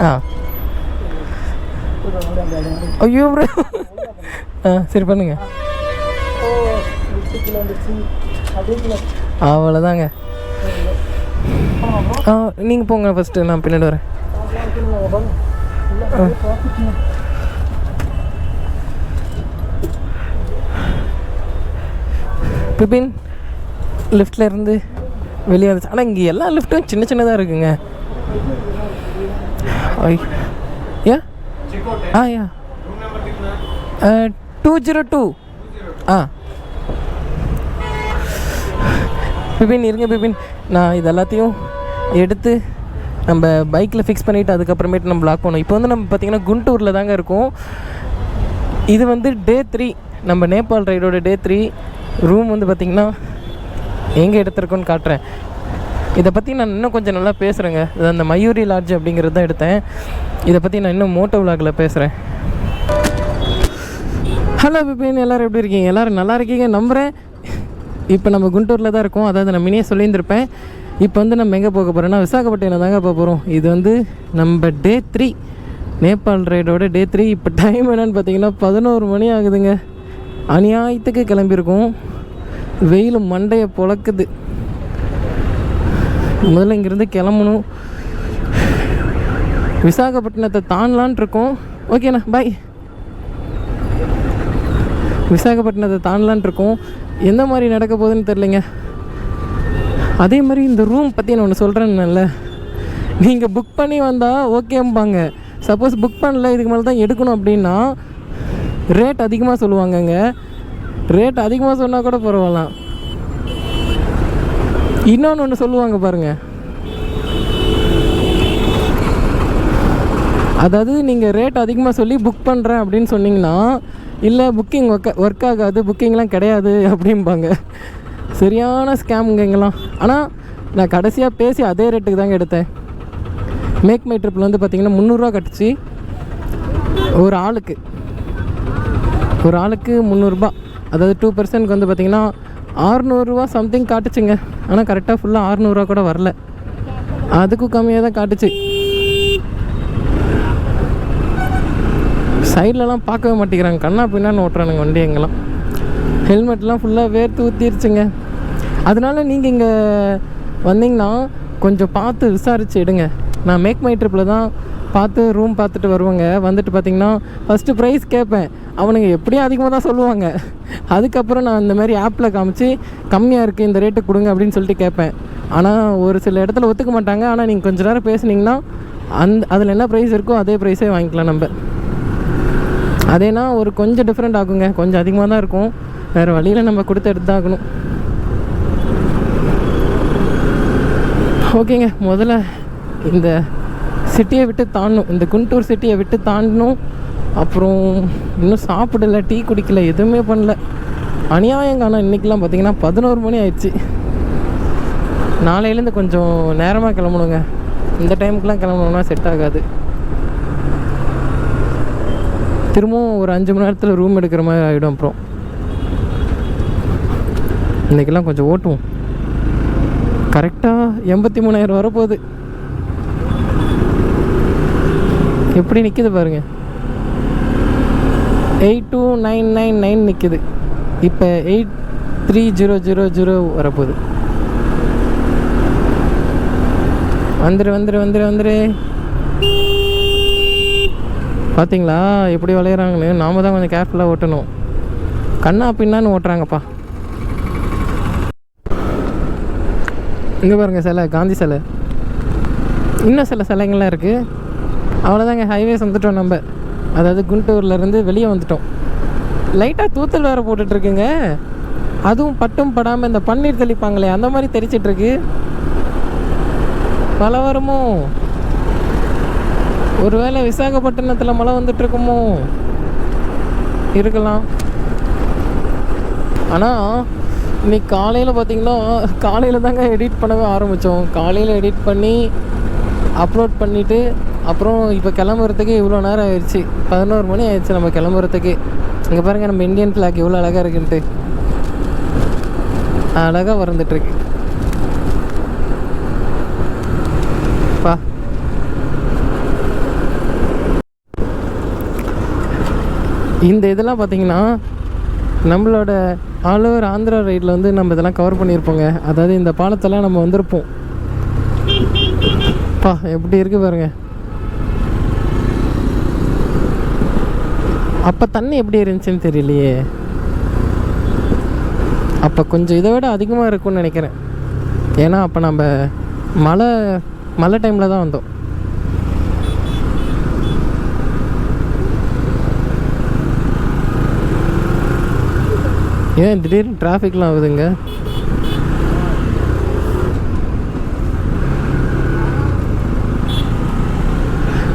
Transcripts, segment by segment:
ஆ ஐயோ ப்ரோ. சரி பண்ணுங்க. அவ்வளோதாங்க. நீங்கள் போங்க ஃபஸ்ட்டு, நான் பின்னாடி வரேன். பிபின் லிஃப்டில் இருந்து வெளியே வந்துச்சு. ஆனால் இங்கே எல்லா லிஃப்ட்டும் சின்ன சின்னதாக இருக்குங்க. யா யா 202. பிபின் இருங்க பிபின், நான் இது எல்லாத்தையும் எடுத்து நம்ம பைக்கில் ஃபிக்ஸ் பண்ணிவிட்டு அதுக்கப்புறமேட்டு நம்ம பிளாக் பண்ணோம். இப்போ வந்து நம்ம பார்த்திங்கன்னா குண்டூரில் தாங்க இருக்கோம். இது வந்து டே 3, நம்ம நேபாள் ரைடோட டே 3. ரூம் வந்து பார்த்திங்கன்னா எங்கே எடுத்துருக்கோன்னு காட்டுறேன். இதை பற்றி நான் இன்னும் கொஞ்சம் நல்லா பேசுகிறேங்க. இது அந்த மயூரி லாட்ஜ் அப்படிங்கிறது தான் எடுத்தேன். இதை பற்றி நான் இன்னும் மோட்டோ விலாகில் பேசுகிறேன். ஹலோ பிபின், எல்லோரும் எப்படி இருக்கீங்க? எல்லோரும் நல்லா இருக்கீங்க நம்புகிறேன். இப்போ நம்ம குண்டூரில் தான் இருக்கோம். அதாவது நான் முன்னே சொல்லியிருந்திருப்பேன். இப்போ வந்து நம்ம எங்கே போக போகிறோன்னா விசாகப்பட்டினம் தாங்க போக போகிறோம். இது வந்து நம்ம டே 3, நேபாள் ரைடோட டே 3. இப்போ டைம் என்னென்னு பார்த்தீங்கன்னா 11 மணி ஆகுதுங்க. அநியாயத்துக்கு கிளம்பியிருக்கோம். வெயில் மண்டையை பொழக்குது. முதல்ல இங்கேருந்து கிளம்பணும். விசாகப்பட்டினத்தை தாண்டலான் இருக்கோம். ஓகேண்ணா பாய். விசாகப்பட்டினத்தை தாண்டலான் இருக்கோம். எந்த மாதிரி நடக்க போகுதுன்னு தெரிலைங்க. அதே மாதிரி இந்த ரூம் பற்றி நான் ஒன்று சொல்கிறேன்னுல்ல, நீங்கள் புக் பண்ணி வந்தால் ஓகேம்பாங்க. சப்போஸ் புக் பண்ணல, இதுக்கு மேலே தான் எடுக்கணும் அப்படின்னா ரேட் அதிகமாக சொல்லுவாங்கங்க. ரேட் அதிகமாக சொன்னால் கூட பரவாயில்ல. இன்னொன்று ஒன்று சொல்லுவாங்க பாருங்கள். அதாவது நீங்கள் ரேட் அதிகமாக சொல்லி புக் பண்ணுறேன் அப்படின்னு சொன்னிங்கன்னா, இல்லை புக்கிங் ஒர்க் ஆகாது, புக்கிங்லாம் கிடையாது அப்படிம்பாங்க. சரியான ஸ்கேமுங்க இங்கெல்லாம். ஆனால் நான் கடைசியாக பேசி அதே ரேட்டுக்கு தாங்க எடுத்தேன். மேக் மை ட்ரிப்பில் வந்து பார்த்திங்கன்னா 300 கட்டுச்சு ஒரு ஆளுக்கு. 300. அதாவது 2 பர்சனுக்கு வந்து பார்த்திங்கன்னா 600 சம்திங் காட்டுச்சுங்க. ஆனால் கரெக்டாக ஃபுல்லாக 600 கூட வரல, அதுக்கும் கம்மியாக தான் காட்டுச்சு. சைட்லலாம் பார்க்கவே மாட்டேங்கிறாங்க, கண்ணா பின்னான்னு ஓட்டுறானுங்க வண்டி. எங்கெல்லாம் ஹெல்மெட்லாம் ஃபுல்லாக வேர்த்து ஊற்றிருச்சுங்க. அதனால நீங்கள் இங்கே வந்தீங்கன்னா கொஞ்சம் பார்த்து விசாரித்து எடுங்க. நான் மேக் மை ட்ரிப்பில் தான் பார்த்து ரூம் பார்த்துட்டு வருவாங்க. வந்துட்டு பார்த்திங்கன்னா ஃபஸ்ட்டு ப்ரைஸ் கேட்பேன். அவனுங்க எப்படியும் அதிகமாக தான் சொல்லுவாங்க. அதுக்கப்புறம் நான் இந்த மாதிரி ஆப்பில் காமிச்சு கம்மியாக இருக்குது இந்த ரேட்டு கொடுங்க அப்படின்னு சொல்லிட்டு கேட்பேன். ஆனால் ஒரு சில இடத்துல ஒத்துக்க மாட்டாங்க. ஆனால் நீங்கள் கொஞ்சம் நேரம் பேசுனீங்கன்னா அதில் என்ன ப்ரைஸ் இருக்கோ அதே ப்ரைஸே வாங்கிக்கலாம் நம்ம. அதேனா ஒரு கொஞ்சம் டிஃப்ரெண்ட் ஆகுங்க, கொஞ்சம் அதிகமாக தான் இருக்கும். வேறு வழியில் நம்ம கொடுத்து எடுத்து தான் ஆகணும். ஓகேங்க, முதல்ல இந்த சிட்டியை விட்டு தாண்டணும், இந்த குண்டூர் சிட்டியை விட்டு தாண்டணும். அப்புறம் இன்னும் சாப்பிடலை, டீ குடிக்கல, எதுவுமே பண்ணல. அநியாயங்க. ஆனால் இன்றைக்கெலாம் பார்த்திங்கன்னா 11 மணி ஆயிடுச்சு. நாளையிலேருந்து கொஞ்சம் நேரமாக கிளம்பணுங்க. இந்த டைமுக்கெலாம் கிளம்பணுன்னா செட் ஆகாது. திரும்பவும் ஒரு 5 மணி நேரத்தில் ரூம் எடுக்கிற மாதிரி ஆகிடும். அப்புறம் இன்றைக்கெல்லாம் கொஞ்சம் ஓட்டுவோம். கரெக்டாக 83,000 வரப்போகுது. எப்படி நிற்கிது பாருங்கள். 82,999 நிற்கிது. இப்போ 83,000 வரப்போகுது. வந்துரு. பார்த்தீங்களா எப்படி விளையாடுறாங்கன்னு? நாம தான் கொஞ்சம் கேர்ஃபுல்லாக ஓட்டணும். கண்ணா பின்னான்னு ஓட்டுறாங்கப்பா. இங்கே பாருங்கள் சிலை, காந்தி சிலை. இன்னும் சில சிலைங்கள்லாம் இருக்குது. அவ்வளோதாங்க, ஹைவேஸ் வந்துட்டோம் நம்ம. அதாவது குண்டூர்லேருந்து வெளியே வந்துட்டோம். லைட்டாக தூத்தல் வேறு போட்டுட்ருக்குங்க. அதுவும் பட்டும் படாமல் இந்த பன்னீர் தெளிப்பாங்களே அந்த மாதிரி தெரிச்சிட்ருக்கு. மழை வருமோ? ஒருவேளை விசாகப்பட்டினத்தில் மழை வந்துட்டுருக்குமோ? இருக்கலாம். ஆனால் இன்னைக்கு காலையில் பார்த்திங்கன்னா, காலையில் தாங்க எடிட் பண்ணவே ஆரம்பித்தோம். காலையில் எடிட் பண்ணி அப்லோட் பண்ணிவிட்டு அப்புறம் இப்போ கிளம்புறதுக்கு இவ்வளோ நேரம் ஆயிடுச்சு. 11 மணி ஆயிடுச்சு நம்ம கிளம்புறதுக்கு. இங்கே பாருங்கள் நம்ம இந்தியன் ஃப்ளாக் எவ்வளோ அழகாக இருக்குன்ட்டு. அழகாக வறந்துட்டுருக்கு. பா இந்த இதெல்லாம் பார்த்தீங்கன்னா நம்மளோட ஆல் ஓவர் ஆந்திரா ரைடில் வந்து நம்ம இதெல்லாம் கவர் பண்ணியிருப்போங்க. அதாவது இந்த பாலத்தெல்லாம் நம்ம வந்திருப்போம். பா எப்படி இருக்குது பாருங்க. அப்போ தண்ணி எப்படி இருந்துச்சுன்னு தெரியலையே. அப்போ கொஞ்சம் இதை விட அதிகமாக இருக்கும்னு நினைக்கிறேன். ஏன்னா அப்போ நம்ம மழை டைமில் தான் வந்தோம். ஏன் திடீர்னு டிராஃபிக்லாம் ஆகுதுங்க?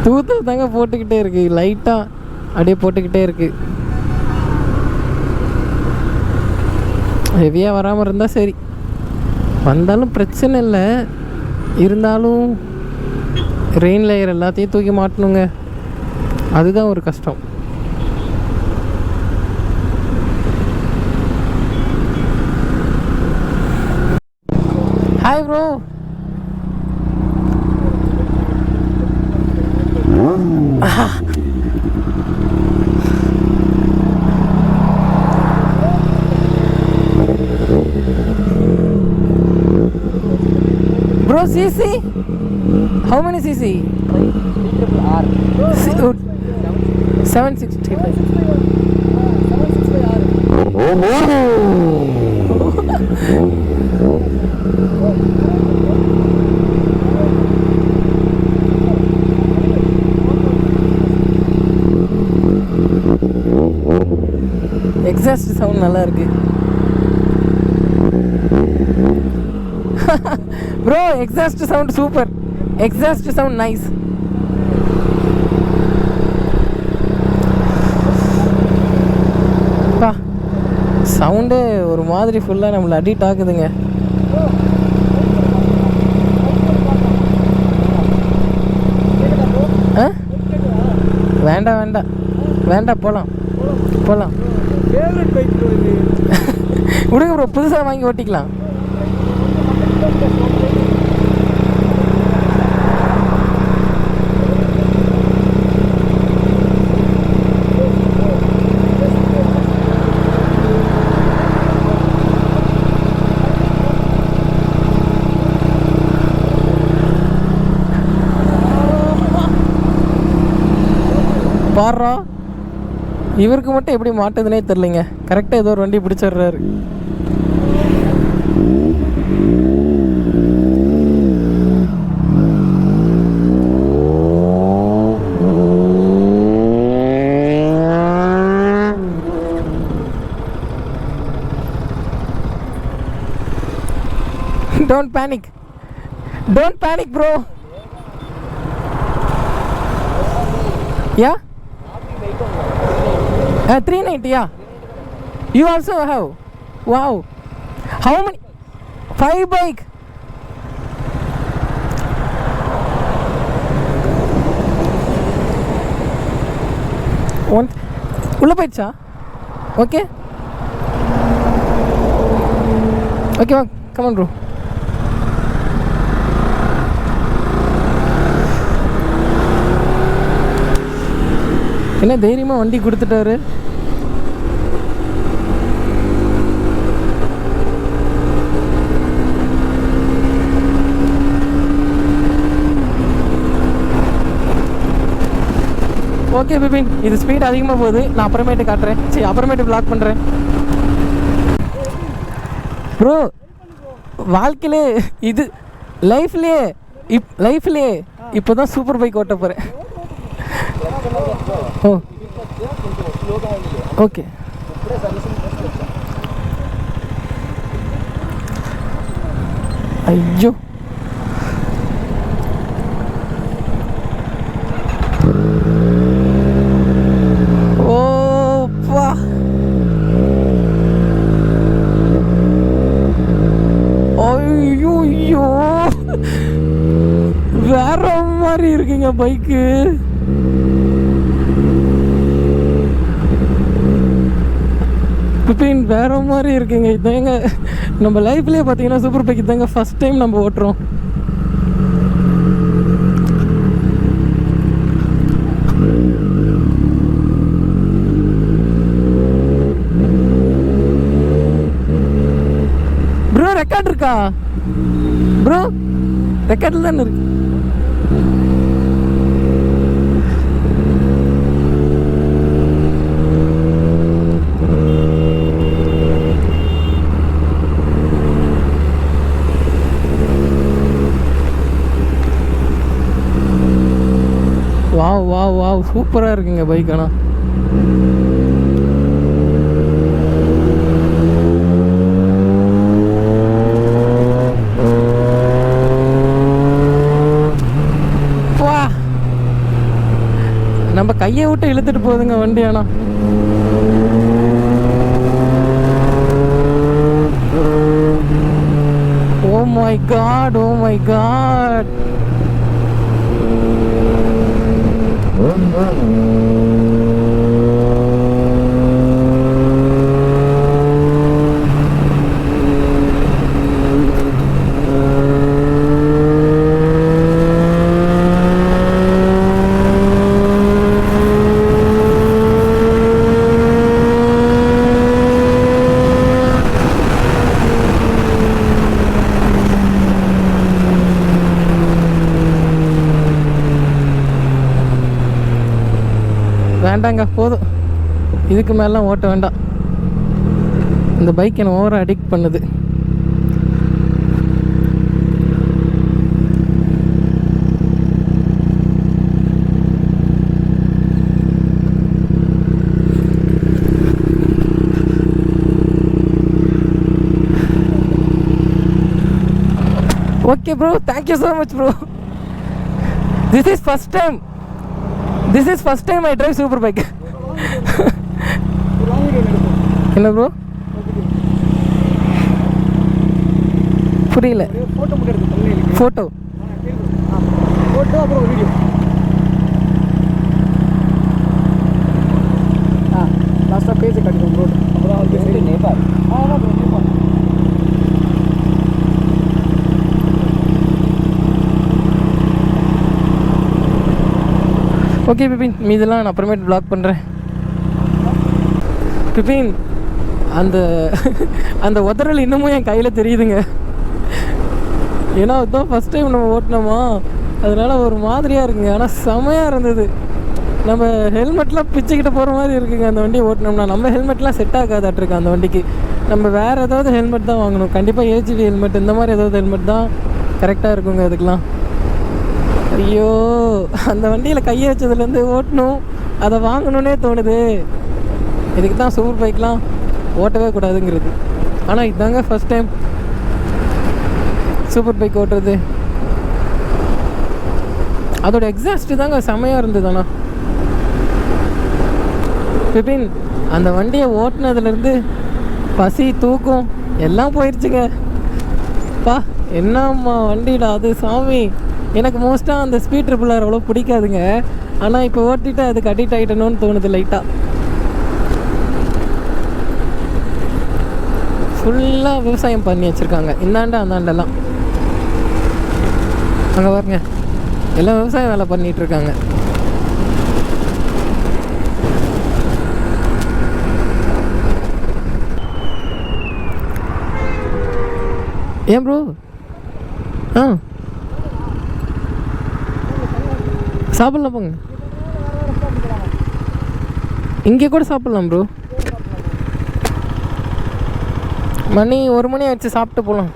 தூத்தல் தாங்க போட்டுக்கிட்டே இருக்கு, லைட்டாக அப்படியே போட்டுக்கிட்டே இருக்கு. ஹெவியாக வராமல் இருந்தால் சரி, வந்தாலும் பிரச்சனை இல்லை. இருந்தாலும் ரெயின் லேயர் எல்லாத்தையும் தூக்கி மாட்டணுங்க, அதுதான் ஒரு கஷ்டம். Hi bro. Bro, CC? How many CC? 765. Exhaust sound நல்லா இருக்கு bro. Exhaust sound super. Exhaust sound nice. பா சவுண்டே ஒரு மாதிரி ஃபுல்லாக நம்மளை அடிக்ட் ஆகுதுங்க. வேண்டாம் வேண்டாம் வேண்டாம், போகலாம் போகலாம். விடுங்க ப்ரோ, புதுசாக வாங்கி ஓட்டிக்கலாம். பாடுறா, இவருக்கு மட்டும் எப்படி மாட்டுதுன்னே தெரிலிங்க. கரெக்டாக ஏதோ ஒரு வண்டி பிடிச்சிடுறாரு. Don't panic. Don't panic, bro. Yeah? 390, yeah. You also have? Wow. How many? 5 bike. One. Ulla paicha? Okay. Okay, come on, bro. என்ன தைரியமாக வண்டி கொடுத்துட்டாரு. ஓகே பிபின், இது ஸ்பீட் அதிகமாக போகுது. நான் அப்புறமேட்டு காட்டுறேன். சரி, அப்புறமேட்டு பிளாக் பண்ணுறேன். ப்ரோ வாழ்க்கையிலே இது லைஃப்லேயே இப்போ தான் சூப்பர் பைக் ஓட்ட போகிறேன். ஓ ஓகே. ஐயோ ஓப்பா, ஐயோ ஐயோ வேற மாதிரி இருக்குங்க பைக்கு. பிபின் வேற மாதிரி இருக்குங்க. இதாங்க நம்ம லைஃப்லேயே பார்த்தீங்கன்னா சூப்பர் பைக் இதாங்க ஃபஸ்ட் டைம் நம்ம ஓட்டுறோம். இருக்கா ப்ரோ? ரெக்கார்டில் தானே இருக்கு. வாவ் வாவ் வாவ், சூப்பராக இருக்குங்க பைக். ஆனால் நம்ம கையை விட்டு இழுத்துட்டு போகுதுங்க வண்டி. ஆனால் oh my god, oh my god. வேண்டாங்க, போதும். இதுக்கு மேலாம் ஓட்ட வேண்டாம். இந்த பைக் என்ன ஓவராக அடிக்ட் பண்ணுது. Okay bro, thank you so much bro. This is first time I drive super bike. என்ன ப்ரோ? புரியல. ஃபோட்டோ அப்புறம் வீடியோ. லாஸ்ட்டாக பேஜ் கட்டிடுவோம் ப்ரோ. அப்புறம் நேபாள். ஆமாம் ப்ரோ, நேபாள். ஓகே பிபின், மீதெல்லாம் நான் அப்புறமேட்டு ப்ளாக் பண்ணுறேன். பிபின், அந்த உதறல் இன்னமும் என் கையில் தெரியுதுங்க. ஏன்னா அதுதான் ஃபஸ்ட் டைம் நம்ம ஓட்டினோமா, அதனால் ஒரு மாதிரியாக இருக்குங்க. ஆனால் செமையாக இருந்தது. நம்ம ஹெல்மெட்லாம் பிச்சுக்கிட்டு போகிற மாதிரி இருக்குங்க அந்த வண்டியை ஓட்டினோம்னா. நம்ம ஹெல்மெட்லாம் செட் ஆகாதாட்டிருக்கு அந்த வண்டிக்கு. நம்ம வேறு ஏதாவது ஹெல்மெட் தான் வாங்கணும். கண்டிப்பாக ஏஜிவி ஹெல்மெட், இந்த மாதிரி ஏதாவது ஹெல்மெட் தான் கரெக்டாக இருக்குங்க அதுக்கெலாம். ஐயோ, அந்த வண்டியில் கையை வச்சதுலேருந்து ஓட்டணும், அதை வாங்கணுன்னே தோணுது. இதுக்கு தான் சூப்பர் பைக்லாம் ஓட்டவே கூடாதுங்கிறது. ஆனால் இதுதாங்க ஃபஸ்ட் டைம் சூப்பர் பைக் ஓட்டுறது. அதோட எக்ஸாஸ்ட்டு தாங்க செமையாக இருந்தது. ஆனால் பிபின், அந்த வண்டியை ஓட்டுனதுலேருந்து பசி, தூக்கம் எல்லாம் போயிடுச்சுங்க. பா, என்னம்மா வண்டிடா அது சாமி. எனக்கு மோஸ்ட்டாக அந்த ஸ்பீட் ட்ரிபிள் அவ்வளோ பிடிக்காதுங்க. ஆனால் இப்போ ஓட்டிட்டு அதுக்கு அடிக்ட் ஆகிட்டணும்னு தோணுது லைட்டாக. ஃபுல்லாக விவசாயம் பண்ணி வச்சுருக்காங்க இந்தாண்ட அந்தாண்டெல்லாம். அங்கே பாருங்க, எல்லாம் விவசாயம் வேலை பண்ணிகிட்ருக்காங்க. ஏன் ப்ரோ? சாப்பிட்லாம், போங்க. இங்கே கூட சாப்பிட்லாம் ப்ரோ. மணி 1 மணி ஆயிடுச்சு, சாப்பிட்டு போகலாம்.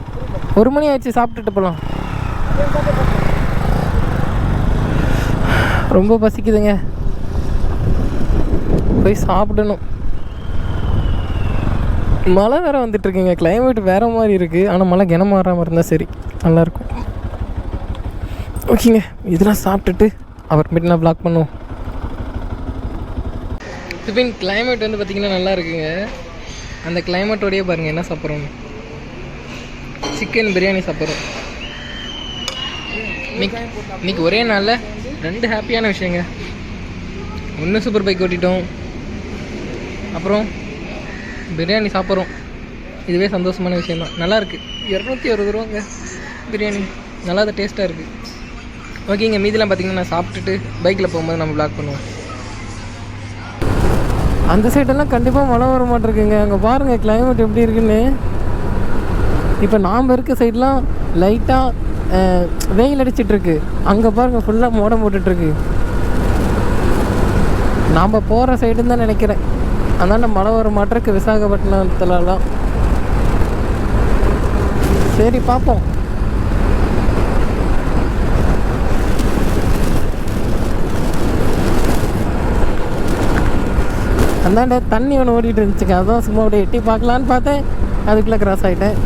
1 மணி ஆயிடுச்சு, சாப்பிட்டுட்டு போகலாம். ரொம்ப பசிக்குதுங்க, போய் சாப்பிடணும். மழை வேறு வந்துட்டுருக்குங்க. கிளைமேட் வேறு மாதிரி இருக்குது. ஆனால் மழை கிணம் மாறாமல் இருந்தால் சரி, நல்லாயிருக்கும். ஓகேங்க, இதெல்லாம் சாப்பிட்டுட்டு அப்புறமேட்டு நான் ப்ளாக் பண்ணுவோம். பின் கிளைமேட் வந்து பார்த்திங்கன்னா நல்லா இருக்குங்க. அந்த கிளைமேட்டோடையே பாருங்கள் என்ன சாப்பிட்றோம். சிக்கன் பிரியாணி சாப்பிட்றோம். இன்னைக்கு ஒரே நாளில் 2 ஹாப்பியான விஷயங்க. ஒன்று சூப்பர் பைக் ஓட்டிட்டோம், அப்புறம் பிரியாணி சாப்பிட்றோம். இதுவே சந்தோஷமான விஷயந்தான். நல்லாயிருக்கு. 260 ரூபாங்க பிரியாணி. நல்லா தான் டேஸ்ட்டாக இருக்குது. ஓகேங்க, மீதிலாம் பார்த்திங்கன்னா நான் சாப்பிட்டுட்டு பைக்கில் போகும்போது நம்ம ப்ளாக் பண்ணுவோம். அந்த சைடெல்லாம் கண்டிப்பாக மழை வர மாட்டிருக்குங்க. அங்கே பாருங்கள் கிளைமேட் எப்படி இருக்குன்னு. இப்போ நாம் இருக்க சைட்லாம் லைட்டாக வெயில் அடிச்சிட்ருக்கு. அங்கே பாருங்கள் ஃபுல்லாக மோடம் போட்டுட்ருக்கு. நாம் போகிற சைடுன்னு தான் நினைக்கிறேன். அதனால் மழை வர மாட்டிருக்கு விசாகப்பட்டினத்துலலாம். சரி பார்ப்போம். அந்தாண்ட தண்ணி ஒன்று ஓடிட்டு இருந்துச்சுங்க. அதான் சும்மா அப்படியே எட்டி பார்க்கலான்னு பார்த்தேன். அதுக்குள்ளே கிராஸ் ஆகிட்டேன்.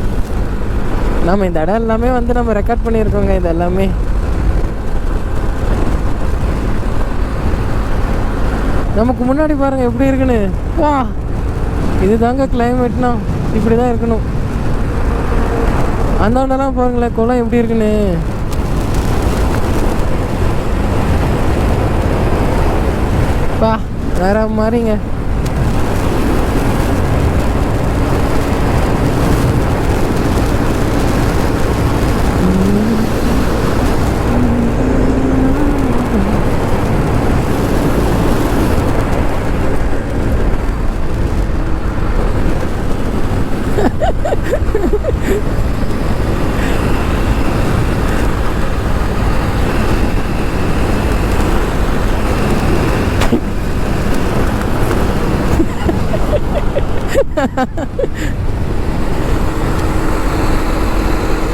நம்ம இந்த இடம் எல்லாமே வந்து நம்ம ரெக்கார்ட் பண்ணியிருக்கோங்க. இது எல்லாமே நமக்கு முன்னாடி பாருங்கள் எப்படி இருக்குன்னு. வா, இது தாங்க கிளைமேட்னா இப்படி தான் இருக்கணும். அந்தாண்டெல்லாம் பாருங்களேன் குளம் எப்படி இருக்குன்னு. பா வேற மாதிரிங்க.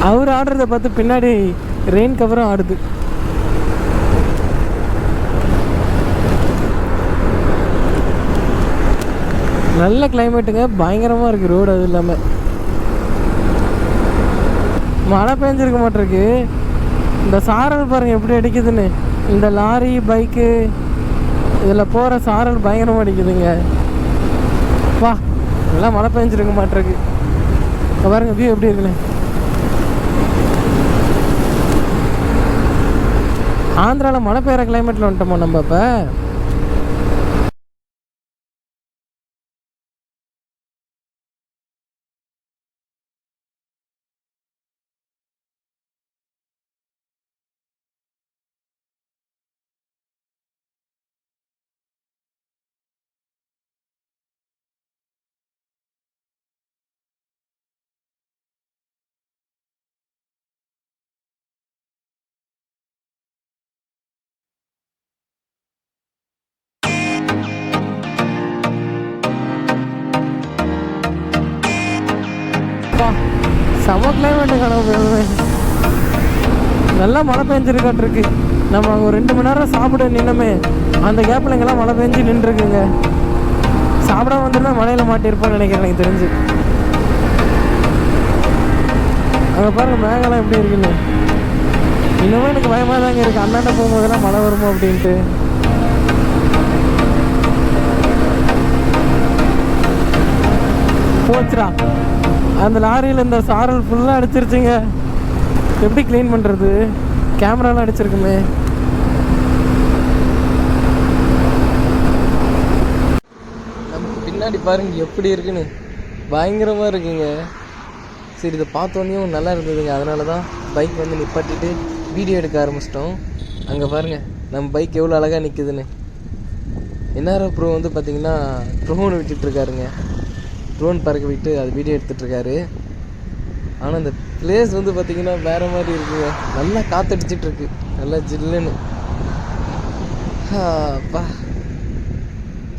அவர் ஆடுறத பார்த்து பின்னாடி ரெயின் கவரும் ஆடுது. நல்ல கிளைமேட்டுங்க, பயங்கரமாக இருக்குது ரோடு. அது இல்லாமல் மழை பெஞ்சிருக்க மாட்டிருக்கு. இந்த சாரல் பாருங்கள் எப்படி அடிக்குதுன்னு. இந்த லாரி பைக்கு இதில் போகிற சாரல் பயங்கரமாக அடிக்குதுங்க. வா, இதெல்லாம் மழை பெஞ்சிருக்க மாட்டிருக்கு. பாருங்கள் வியூ எப்படி இருக்குன்னு. ஆந்திராவில் மழை பெய்கிற கிளைமேட்டில் வந்துட்டோமோ நம்ம இப்போ. செம கிளைமேட்டு காண. நல்லா மழை பெஞ்சிருக்காட்டிருக்கு. நம்ம அங்கே ஒரு 2 மணி நேரம் சாப்பிட நின்னமே, அந்த கேப்பில் இங்கெல்லாம் மழை பெஞ்சு நின்றுருக்குங்க. சாப்பிடாம வந்துருந்தா மழையில் மாட்டியிருப்பான்னு நினைக்கிறேன் எனக்கு தெரிஞ்சு. அங்கே பாருங்கள் மேகலாம் எப்படி இருக்குன்னு. இன்னமும் எனக்கு பயமாக தாங்க இருக்குது. அண்ணாண்ட போகும்போதெல்லாம் மழை வருமோ அப்படின்ட்டு. போச்சுடா, அந்த லாரியில் இந்த சாரல் ஃபுல்லாக அடிச்சிருச்சுங்க. எப்படி க்ளீன் பண்ணுறது? கேமராலாம் அடிச்சிருக்குமே. நமக்கு பின்னாடி பாருங்க எப்படி இருக்குன்னு. பயங்கரமாக இருக்குங்க. சரி, இதை பார்த்தோன்னையும் நல்லா இருந்ததுங்க. அதனால தான் பைக் வந்து நிப்பாட்டிட்டு வீடியோ எடுக்க ஆரம்பிச்சிட்டோம். அங்கே பாருங்கள் நம்ம பைக் எவ்வளோ அழகாக நிற்குதுன்னு. என்ஆர்எஃப் ப்ரோ வந்து பார்த்திங்கன்னா ட்ரோன் விட்டுட்ருக்காருங்க. ட்ரோன் பறக்க விட்டு அது வீடியோ எடுத்துகிட்ருக்காரு. ஆனால் அந்த பிளேஸ் வந்து பார்த்திங்கன்னா வேறு மாதிரி இருக்குங்க. நல்லா காற்றடிச்சிட்ருக்கு, நல்லா ஜில்லுன்னு. அப்பா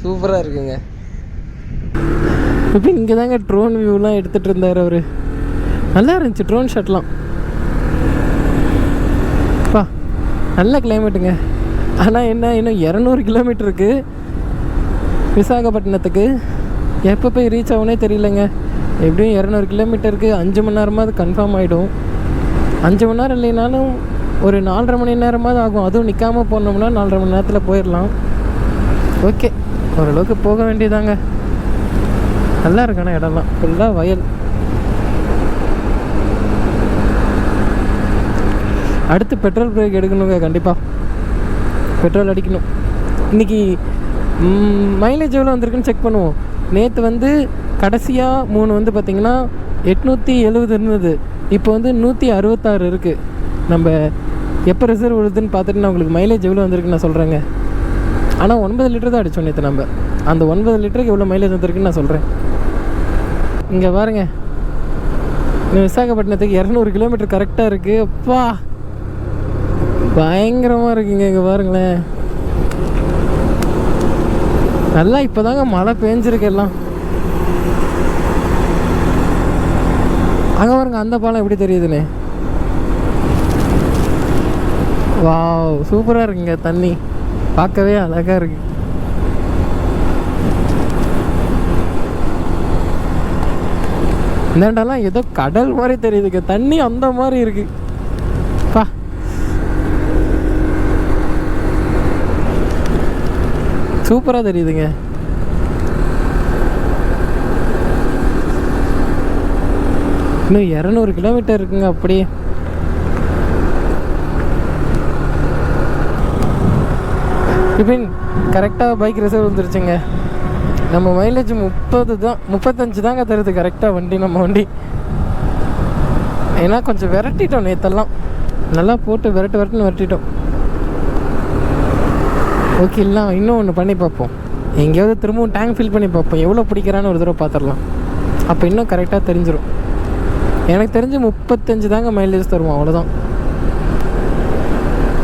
சூப்பராக இருக்குங்க. இப்போ இங்கே தாங்க ட்ரோன் வியூலாம் எடுத்துகிட்டு இருந்தார் அவர். நல்லா இருந்துச்சு ட்ரோன் ஷாட்லாம். அப்பா நல்ல கிளைமேட்டுங்க. ஆனால் என்ன, இன்னும் 200 கிலோமீட்டர் இருக்குது விசாகப்பட்டினத்துக்கு. எப்போ போய் ரீச் ஆகுனே தெரியலங்க. எப்படியும் 200 கிலோமீட்டருக்கு 5 மணி நேரமாவது கன்ஃபார்ம் ஆகிடும். 5 மணி நேரம் இல்லைனாலும் ஒரு 4.5 மணி நேரமாவது ஆகும். அதுவும் நிற்காமல் போனோம்னா 4.5 மணி நேரத்தில் போயிடலாம். ஓகே, ஓரளவுக்கு போக வேண்டியதாங்க. நல்லா இருக்கான இடம்லாம் ஃபுல்லாக வயல். அடுத்து பெட்ரோல் பிரேக் எடுக்கணுங்க. கண்டிப்பாக பெட்ரோல் அடிக்கணும். இன்றைக்கி மைலேஜ் எவ்வளோ வந்திருக்குன்னு செக் பண்ணுவோம். நேற்று வந்து கடைசியாக 3 வந்து பார்த்திங்கன்னா 870 இருந்தது. இப்போ வந்து 166 இருக்குது. நம்ம எப்போ ரிசர்வ் விழுதுன்னு பார்த்துட்டு நான் உங்களுக்கு மைலேஜ் எவ்வளோ வந்திருக்குன்னு நான் சொல்கிறேங்க. ஆனால் 9 லிட்டர் தான் அடித்தோம் நேற்று. நம்ம அந்த 9 லிட்டருக்கு எவ்வளோ மைலேஜ் வந்திருக்குன்னு நான் சொல்கிறேன். இங்கே பாருங்க, இன்னும் விசாகப்பட்டினத்துக்கு 200 கிலோமீட்டர் கரெக்டாக இருக்குது. அப்பா பயங்கரமாக இருக்குங்க. இங்கே பாருங்களேன், நல்லா இப்போ தாங்க மழை பெஞ்சிருக்கு எல்லாம். அங்கே பாருங்க, அந்த பாலம் எப்படி தெரியுதுண்ணே. வாவ், சூப்பராக இருக்குங்க. தண்ணி பார்க்கவே அழகாக இருக்கு. இந்தாண்டெல்லாம் ஏதோ கடல் மாதிரி தெரியுதுங்க. தண்ணி அந்த மாதிரி இருக்கு. பா, சூப்பராக தெரியுதுங்க. இன்னும் 200 கிலோமீட்டர் இருக்குங்க. அப்படியே இப்போ கரெக்டாக பைக் ரிசர்வ் வந்துருச்சுங்க. நம்ம மைலேஜ் 30 தான், 35 தாங்க தருது கரெக்டாக வண்டி. நம்ம வண்டி ஏன்னா கொஞ்சம் விரட்டிட்டோம் நேற்றெல்லாம், நல்லா போட்டு விரட்டுன்னு விரட்டிட்டோம். ஓகே, இல்லை இன்னும் ஒன்று பண்ணி பார்ப்போம். எங்கேயாவது திரும்பவும் டேங்க் ஃபில் பண்ணி பார்ப்போம். எவ்வளோ பிடிக்கிறான்னு ஒரு தடவை பார்த்துடலாம். அப்போ இன்னும் கரெக்டாக தெரிஞ்சிடும். எனக்கு தெரிஞ்சு 35 தாங்க மைலேஜ் தருவோம், அவ்வளோதான்.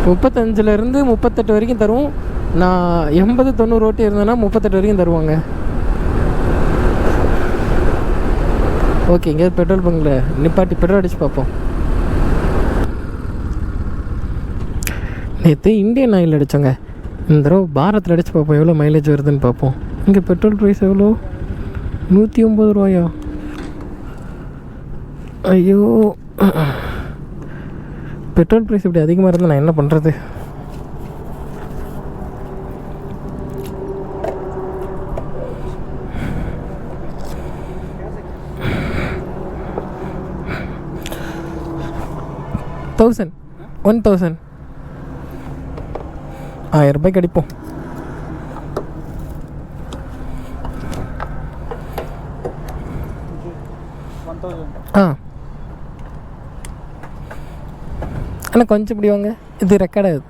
35லேருந்து 38 வரைக்கும் தருவோம். நான் 80-90 ஓட்டி இருந்தேன்னா 38 வரைக்கும் தருவாங்க. ஓகே, எங்கேயாவது பெட்ரோல் பங்கில் நிப்பாட்டி பெட்ரோல் அடித்து பார்ப்போம். நேற்று இந்தியன் ஆயில் அடித்தோங்க. இந்த தடவை பாரத்தில் அடித்து பார்ப்போம் எவ்வளோ மைலேஜ் வருதுன்னு பார்ப்போம். இங்கே பெட்ரோல் ப்ரைஸ் எவ்வளோ? 190 ரூபாயா? ஐயோ, பெட்ரோல் ப்ரைஸ் இப்படி அதிகமாக இருந்தால் நான் என்ன பண்ணுறது? $1000 1000 அடிப்போம். ஆனால் கொஞ்சம் இப்படி வாங்க, இது ரெக்கார்ட் ஆகுது.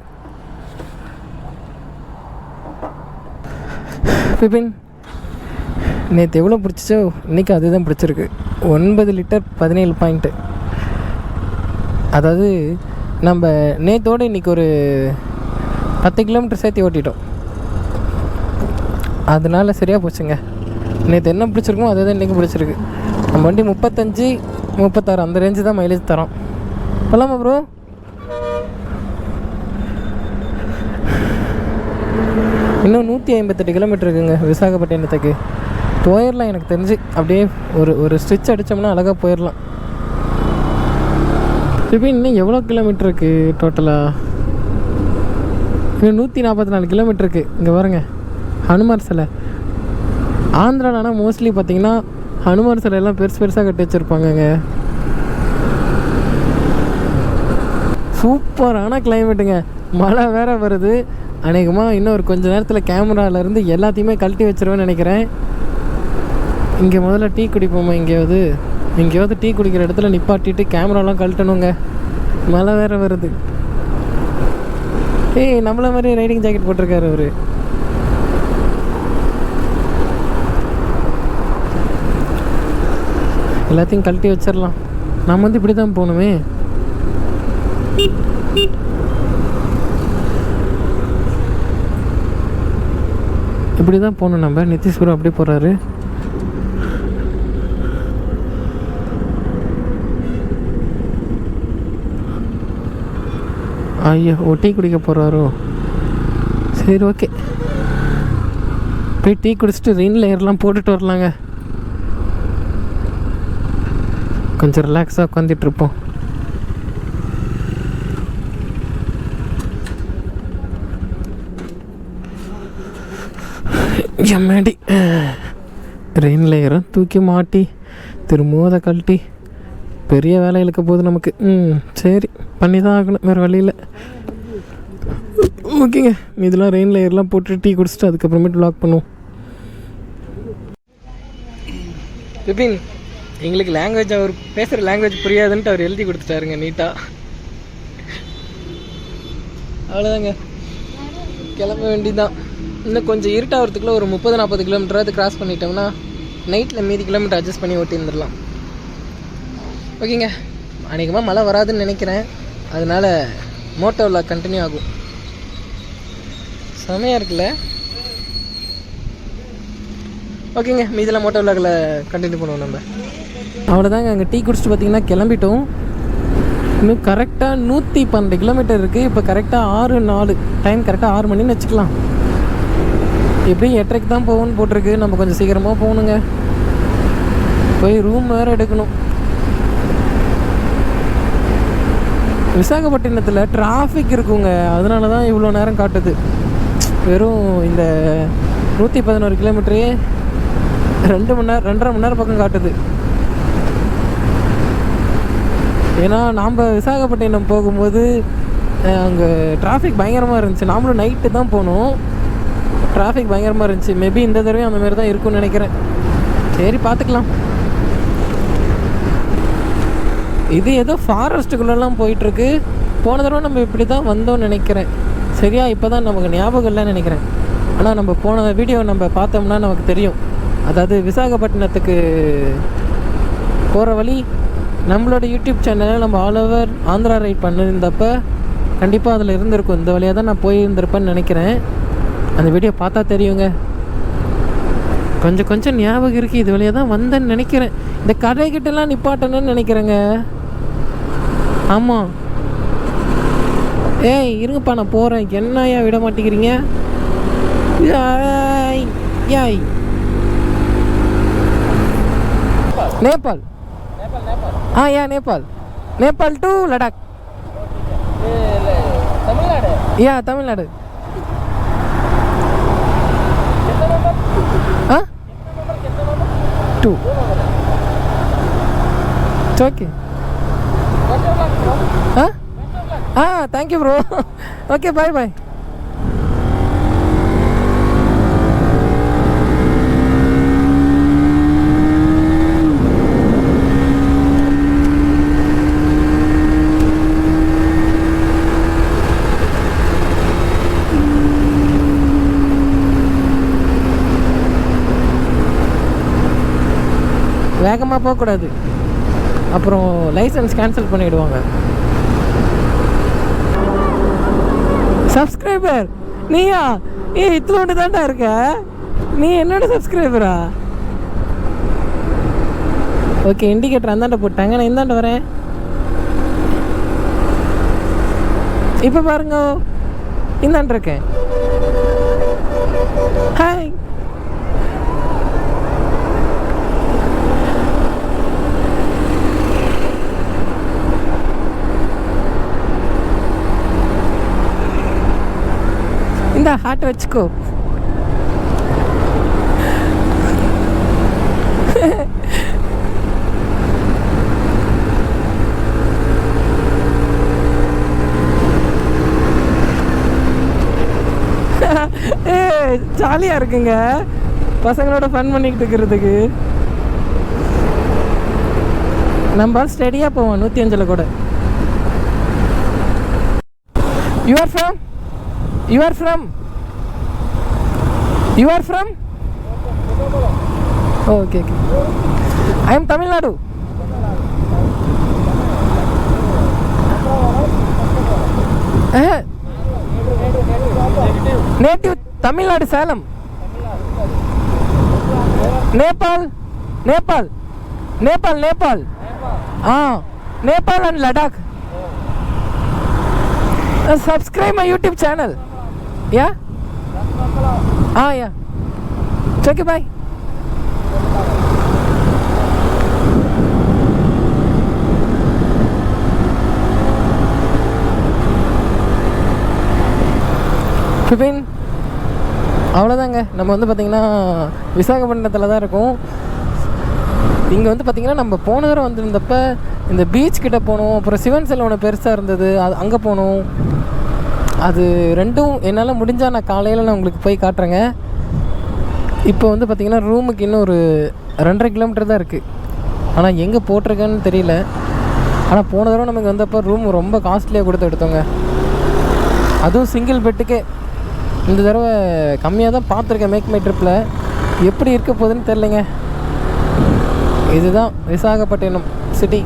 பிபின், நேற்று எவ்வளோ பிடிச்சிச்சோ இன்றைக்கி அதுதான் பிடிச்சிருக்கு. 9 லிட்டர் 17 பாயிண்ட்டு. அதாவது நம்ம நேற்றோடு இன்றைக்கி ஒரு 10 கிலோமீட்டர் சேர்த்து ஓட்டிட்டோம். அதனால சரியாக போச்சுங்க. நேற்று என்ன பிடிச்சிருக்கோ அதே தான் இன்றைக்கி பிடிச்சிருக்கு. நம்ம வண்டி 35-36 அந்த ரேஞ்சு தான் மைலேஜ் தரோம். போகலாமா ப்ரோ? இன்னும் 158 கிலோமீட்டர் இருக்குங்க விசாகப்பட்டினத்துக்கு. போயிடலாம் எனக்கு தெரிஞ்சு. அப்படியே ஒரு ஸ்டிச் அடித்தோம்னா அழகாக போயிடலாம். இப்போ இன்னும் எவ்வளோ கிலோமீட்டர் இருக்குது டோட்டலாக? இன்னும் 144 கிலோமீட்டர் இருக்குது. இங்கே பாருங்க, ஹனுமார் சிலை. ஆந்திரானா மோஸ்ட்லி பார்த்திங்கன்னா ஹனுமார் சிலை எல்லாம் பெருசாக கட்டி வச்சுருப்பாங்கங்க. சூப்பரான கிளைமேட்டுங்க. மழை வேறு வருது. அநேகமாக இன்னும் ஒரு கொஞ்சம் நேரத்தில் கேமராவிலேருந்து எல்லாத்தையுமே கழட்டி வச்சிருவேன்னு நினைக்கிறேன். இங்கே முதல்ல டீ குடிப்போமா? எங்கேயாவது டீ குடிக்கிற இடத்துல நிப்பாட்டிட்டு கேமராலாம் கழட்டணுங்க. மழை வேறு வருது. ஏய், நம்மள மாதிரி ரைடிங் ஜாக்கெட் போட்டிருக்காரு அவர். எல்லாத்தையும் கழட்டி வச்சிடலாம். நம்ம வந்து இப்படி தான் போகணுமே. இப்படி தான் போகணும் நம்ம. நிதிஷ்வரம் அப்படி போகிறாரு. ஐயோ, டீ குடிக்க போகிறாரோ? சரி, ஓகே, போய் டீ குடிச்சிட்டு ரெயின் லேயர்லாம் போட்டுட்டு வரலாங்க. கொஞ்சம் ரிலாக்ஸாக உட்காந்துட்ருப்போம். எம்மாடி, ரெயின் லேயரும் தூக்கி மாட்டி திரும்பவும் அதை கழட்டி பெரிய வேலை இழுக்க போகுது நமக்கு. சரி, பண்ணி தான் ஆகணும், வேறு வழியில். ஓகேங்க, இதெல்லாம் ரெயின் லேயர்லாம் போட்டு டீ குடிச்சிட்டு அதுக்கப்புறமேட்டு வ்ளாக் பண்ணுவோம். பிபின், எங்களுக்கு லாங்குவேஜ், அவர் பேசுகிற லாங்குவேஜ் புரியாதுன்ட்டு அவர் எழுதி கொடுத்துட்டாருங்க நீட்டாக. அவ்வளோதாங்க, கிளம்ப வேண்டியதான். இன்னும் கொஞ்சம் இருட்டாகிறதுக்குள்ளே ஒரு 30-40 கிலோமீட்டராவது கிராஸ் பண்ணிட்டோம்னா நைட்டில் மீதி கிலோமீட்டர் அட்ஜஸ்ட் பண்ணி ஓட்டி வந்துடலாம். ஓகேங்க, அநேகமாக மழை வராதுன்னு நினைக்கிறேன். அதனால் மோட்டோவில் கண்டினியூ ஆகும். செமையாக இருக்குல்ல? ஓகேங்க, மீதில் மோட்டோ விலாகில் கண்டினியூ பண்ணுவோம் நம்ம. அவ்வளோதாங்க, அங்கே டீ குடிச்சிட்டு பார்த்திங்கன்னா கிளம்பிட்டோம். இன்னும் கரெக்டாக 112 கிலோமீட்டர் இருக்குது. இப்போ கரெக்டாக 6:04 டைம், கரெக்டாக 6 மணின்னு வச்சுக்கலாம். எப்படியும் 8:30க்கு தான் போகணும்னு போட்டிருக்கு. நம்ம கொஞ்சம் சீக்கிரமாக போகணுங்க. போய் ரூம் வேறு எடுக்கணும். விசாகப்பட்டினத்தில் டிராஃபிக் இருக்குங்க, அதனால தான் இவ்வளோ நேரம் காட்டுது. வெறும் இந்த 111 கிலோமீட்டரே 2 மணி நேரம் 2.5 மணி நேரம் பக்கம் காட்டுது. ஏன்னா நாம் விசாகப்பட்டினம் போகும்போது அங்கே டிராஃபிக் பயங்கரமாக இருந்துச்சு. நாமளும் நைட்டு தான் போனோம், டிராஃபிக் பயங்கரமாக இருந்துச்சு. மேபி இந்த தடவையும் அந்த மாதிரி தான் இருக்கும்னு நினைக்கிறேன். சரி, பார்த்துக்கலாம். இது ஏதோ ஃபாரஸ்ட்டுக்குள்ளெல்லாம் போயிட்டுருக்கு. போன தடவை நம்ம இப்படி தான் வந்தோம்னு நினைக்கிறேன். சரியா இப்போ தான் நமக்கு ஞாபகம் இல்லைன்னு நினைக்கிறேன். ஆனால் நம்ம போன வீடியோ நம்ம பார்த்தோம்னா நமக்கு தெரியும். அதாவது விசாகப்பட்டினத்துக்கு போகிற வழி நம்மளோட யூடியூப் சேனலில் நம்ம ஆல் ஓவர் ஆந்திரா ரைட் பண்ணியிருந்தப்போ கண்டிப்பாக அதில் இருந்திருக்கும். இந்த வழியாக தான் நான் போயிருந்திருப்பேன்னு நினைக்கிறேன். அந்த வீடியோ பார்த்தா தெரியுங்க. கொஞ்சம் ஞாபகம் இருக்குது. இது வழியாக தான் வந்தேன்னு நினைக்கிறேன். இந்த கடைக்கிட்டலாம் நிப்பாட்டணும்னு நினைக்கிறேங்க. ஆமாம். ஏய் இருங்கப்பா, நான் போகிறேன். என்னையா விட மாட்டேங்கிறீங்க? யாய் Nepal. Yeah Nepal to Ladakh. Tamil Nadu. Tamil Nadu. To. Okay. Thank you bro. Okay, bye. வேகமாக போகக்கூடாது, அப்புறம் லைசன்ஸ் கேன்சல் பண்ணிவிடுவாங்க. சப்ஸ்கிரைபர் நீயா? இத்தோண்டு தான்டா இருக்க. நீ என்னோட சப்ஸ்கிரைபரா? ஓகே, இண்டிகேட்டர் அந்தாண்ட போட்டாங்க, நான் இந்தாண்ட வரேன். இப்போ பாருங்க, இந்தாண்ட இருக்கேன். ஹாய். இந்த ஹார்ட் வச்சுக்கோ. ஜாலியாக இருக்குங்க பசங்களோட ஃபன் பண்ணிக்கிட்டு இருக்கிறதுக்கு. நம்ம ஸ்டடியாக போவோம் 105 கூட. You are from? Okay. I am Tamil Nadu. Native Tamil Nadu, Salem. Nepal. Nepal and Ladakh. Subscribe my YouTube channel. Yeah? Yeah. Okay, bye. Bipin, அவ்வளோதாங்க. நம்ம வந்து பார்த்திங்கன்னா விசாகப்பட்டினத்தில் தான் இருக்கோம். இங்கே வந்து பார்த்திங்கன்னா நம்ம போன தடவை வந்திருந்தப்ப இந்த பீச் கிட்ட போனோம், அப்புறம் சிவன் சிலை ஒன்று பெருசாக இருந்தது, அது அங்கே போனோம். அது ரெண்டும் என்னால் முடிஞ்சால் நான் காலையில் நான் உங்களுக்கு போய் காட்டுறேங்க. இப்போ வந்து பார்த்திங்கன்னா ரூமுக்கு இன்னும் ஒரு 2.5 கிலோமீட்டர் தான் இருக்குது. ஆனால் எங்கே போட்டிருக்கேன்னு தெரியல. ஆனால் போன தடவை நமக்கு வந்தப்போ ரூம் ரொம்ப காஸ்ட்லியாக கொடுத்து எடுத்தோங்க, அதுவும் சிங்கிள் பெட்டுக்கே. இந்த தடவை கம்மியாக தான் பார்த்துருக்கேன் மேக் மை ட்ரிப்பில். எப்படி இருக்க போகுதுன்னு தெரிலங்க. இதுதான் விசாகப்பட்டினம் சிட்டி.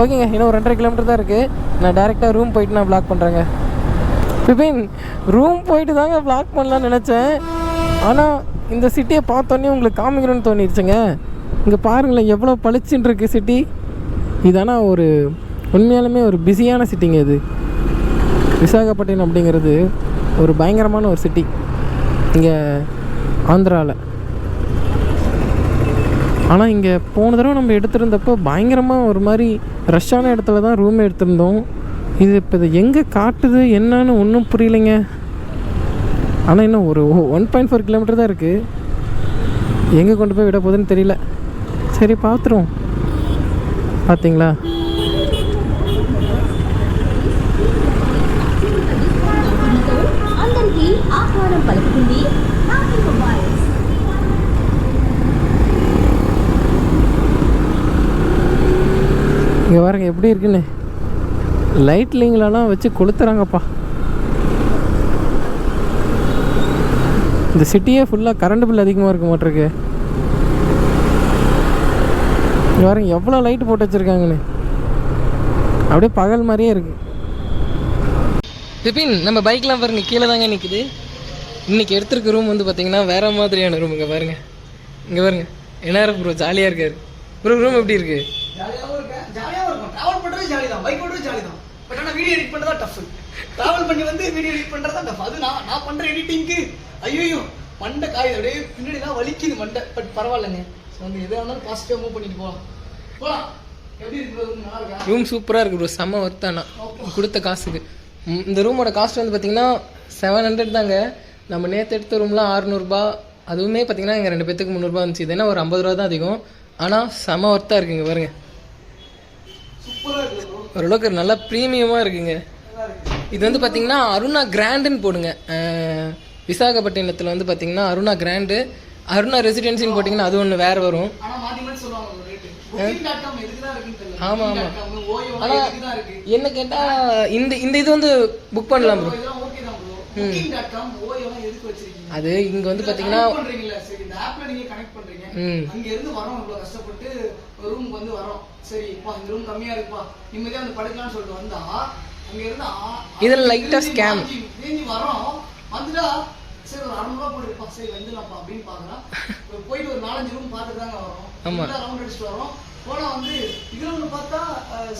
ஓகேங்க, இன்னும் ஒரு 2.5 கிலோமீட்டர் தான் இருக்குது. நான் டேரெக்டாக ரூம் போயிட்டு நான் வ்ளாக் பண்ணுறேங்க. பிபின், ரூம் போயிட்டு தாங்க வ்ளாக் பண்ணலான்னு நினச்சேன். ஆனால் இந்த சிட்டியை பார்த்தோன்னே உங்களுக்கு காமிக்கணும்னு தோணிடுச்சுங்க. இங்கே பாருங்களேன் எவ்வளோ பளிச்சுன்னு இருக்குது சிட்டி. இதானா ஒரு உண்மையாலுமே ஒரு பிஸியான சிட்டிங்க இது. விசாகப்பட்டினம் அப்படிங்கிறது ஒரு பயங்கரமான ஒரு சிட்டி இங்கே ஆந்திராவில். ஆனால் இங்கே போன தடவை நம்ம எடுத்திருந்தப்போ பயங்கரமாக ஒரு மாதிரி ரஷ்ஷான இடத்துல தான் ரூம் எடுத்திருந்தோம். இது இப்போ இது எங்கே காட்டுது என்னன்னு ஒன்றும் புரியலைங்க. ஆனால் இன்னும் ஒரு 1.4 கிலோமீட்டர் தான் இருக்குது. எங்கே கொண்டு போய் விட போகுதுன்னு தெரியல. சரி பார்த்துருவோம். பார்த்தீங்களா, இங்கே பாருங்க எப்படி இருக்குன்னு. லைட்லிங்களெல்லாம் வச்சு கொளுத்துறாங்கப்பா. இந்த சிட்டியே ஃபுல்லாக கரண்ட் பில் அதிகமாக இருக்க மாட்டிருக்கு. இங்கே பாருங்க எவ்வளோ லைட்டு போட்டு வச்சுருக்காங்கன்னு. அப்படியே பகல் மாதிரியே இருக்குது. பிபின், நம்ம பைக்லாம் பாருங்க கீழே தாங்க நிற்குது. இன்றைக்கி எடுத்துருக்க ரூம் வந்து பார்த்தீங்கன்னா வேறு மாதிரியான ரூம். இங்கே பாருங்க, இங்கே பாருங்க என்ன இருக்கு ப்ரோ, ஜாலியாக இருக்காரு ப்ரோ. ரூம் எப்படி இருக்குது? ஜாலியாகவும் இருக்கேன், ஜாலியாகவும் இருக்கும். ட்ராவல் பண்ணுறது ஜாலி தான், பைக் ஓடுறது ஜாலி தான். பட் ஆனால் வீடியோ எடிட் பண்ணுறது தான் டஃப். ட்ராவல் பண்ணி வந்து வீடியோ எடிட் பண்ணுறது தான் டஃப். அது நான் பண்ணுற எடிட்டிங்க்கு ஐயோ மண்டை காயுது, அப்படியே பின்னாடி தான் வலிக்குது மண்டை. பட் பரவாயில்லைங்க, ஸோ வந்து எதாக இருந்தாலும் பாசிட்டிவாக மூவ் பண்ணிட்டு போகலாம். எப்படி இருக்கு? நல்லா இருக்கா? ரூம் சூப்பராக இருக்குது ப்ரோ, செம்ம ஒர்த்தானா கொடுத்த காசுக்கு. இந்த ரூமோட காஸ்ட் வந்து பார்த்தீங்கன்னா 700 தாங்க. நம்ம நேற்று எடுத்த ரூம்லாம் 600 அதுவுமே பார்த்தீங்கன்னா எங்கள் 2 பேத்துக்கு 300 இருந்துச்சு. இது என்ன ஒரு 50 ரூபா தான் அதிகம். ஆனால் செம ஒர்த்தாக இருக்குங்க பாருங்க. ஓரளவுக்கு நல்லா ப்ரீமியமாக இருக்குங்க. இது வந்து பார்த்தீங்கன்னா அருணா கிராண்டுன்னு போடுங்க. விசாகப்பட்டினத்தில் வந்து பார்த்தீங்கன்னா அருணா கிராண்டு, அருணா ரெசிடென்சின்னு போட்டிங்கன்னா அது ஒன்று வேறு வரும். ஆமாம் ஆமாம். ஆனால் என்ன கேட்டால் இந்த இது வந்து புக் பண்ணலாம் ப்ரோ. அது இங்கே வந்து பார்த்தீங்கன்னா ரூமுக்கு வந்து வரோம். சரிப்பா இந்த ரூம் கம்மியா இருக்குப்பா, நிம்மதியா வந்து படுக்கலாம்னு சொல்லிட்டு வந்தா அங்க இருந்து இதெல்லாம் லைட்டா ஸ்கேம் வரோம். வந்துட்டா சரி ஒரு 600 போட்டுருப்பா, சரி வந்துடலாம்ப்பா அப்படின்னு பாக்குறோம். போயிட்டு ஒரு 4-5 ரூம் பார்த்துட்டு தாங்க வரோம். ரவுண்ட் அடிச்சுட்டு வரோம். போனா வந்து இதுல ஒன்று பார்த்தா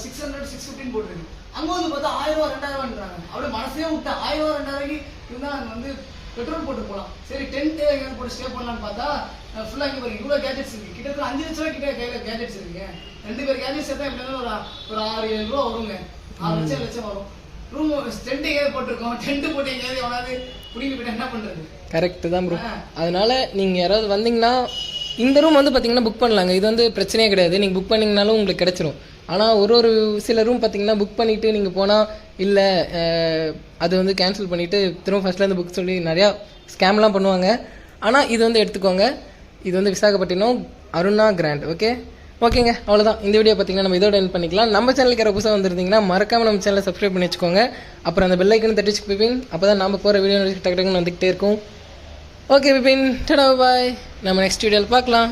600-615 போட்டுருக்கு. அங்க வந்து பார்த்தா 1000 ரூபா 2000 அப்படியே மனசே விட்டா 1000 2000 இருந்தா அங்க வந்து பெட்ரோல் போட்டு போகலாம். சரி டென்ட் எங்கேயாவது போட்டு ஸ்டே பண்ணலான்னு பார்த்தா ஃபுல்லாக இங்கே பாருங்க இவ்வளோ கேஜெட்ஸ் இருக்குது. கிட்டத்தட்ட 5 லட்ச ரூபா கிட்ட கையில் கேஜெட்ஸ் இருக்குங்க. 2 பேர் கேஜெட்ஸ் எடுத்தால் எப்படி இருந்தாலும் ஒரு 6-7 ரூபா வருங்க. 6 லட்சம் வரும். ரூம் டென்ட் எங்கேயாவது போட்டிருக்கோம், டென்ட் போட்டு எங்கேயாவது எவனாவது பிடிக்கிட்டு போயிட்டா என்ன பண்ணுறது? கரெக்டு தான் ப்ரோ. அதனால நீங்கள் யாராவது வந்தீங்கன்னா இந்த ரூம் வந்து பார்த்தீங்கன்னா புக் பண்ணலாங்க. இது வந்து பிரச்சனையே கிடையாது. நீங்கள் புக் பண்ணிங்கனாலும் உங்களுக்கு கிடச்சிரும். ஆனால் ஒரு சில ரூம் பார்த்தீங்கன்னா புக் பண்ணிவிட்டு நீங்கள் போனால் இல்லை அது வந்து கேன்சல் பண்ணிவிட்டு திரும்ப ஃபஸ்ட்லேருந்து புக் சொல்லி நிறையா ஸ்கேம்லாம் பண்ணுவாங்க. ஆனால் இது வந்து எடுத்துக்கோங்க. இது வந்து விசாகப்பட்டினம் அருணா கிராண்ட். ஓகேங்க, அவ்வளோதான். இந்த வீடியோ பார்த்தீங்கன்னா நம்ம இதோட எண்ட் பண்ணிக்கலாம். நம்ம சேனலுக்கு யாராவது புதுசாக வந்திருந்தீங்கன்னா மறக்காமல் நம்ம சேனலை சப்ஸ்கிரைப் பண்ணி வச்சுக்கோங்க. அப்புறம் அந்த பெல் ஐக்கன் தட்டி வச்சு பிபின், அப்போ தான் நம்ம போகிற வீடியோ டக்கு டக்குன்னு வந்துக்கிட்டே இருக்கும். ஓகே பிபின், டடா பாய். நம்ம நெக்ஸ்ட் வீடியோவில் பார்க்கலாம்.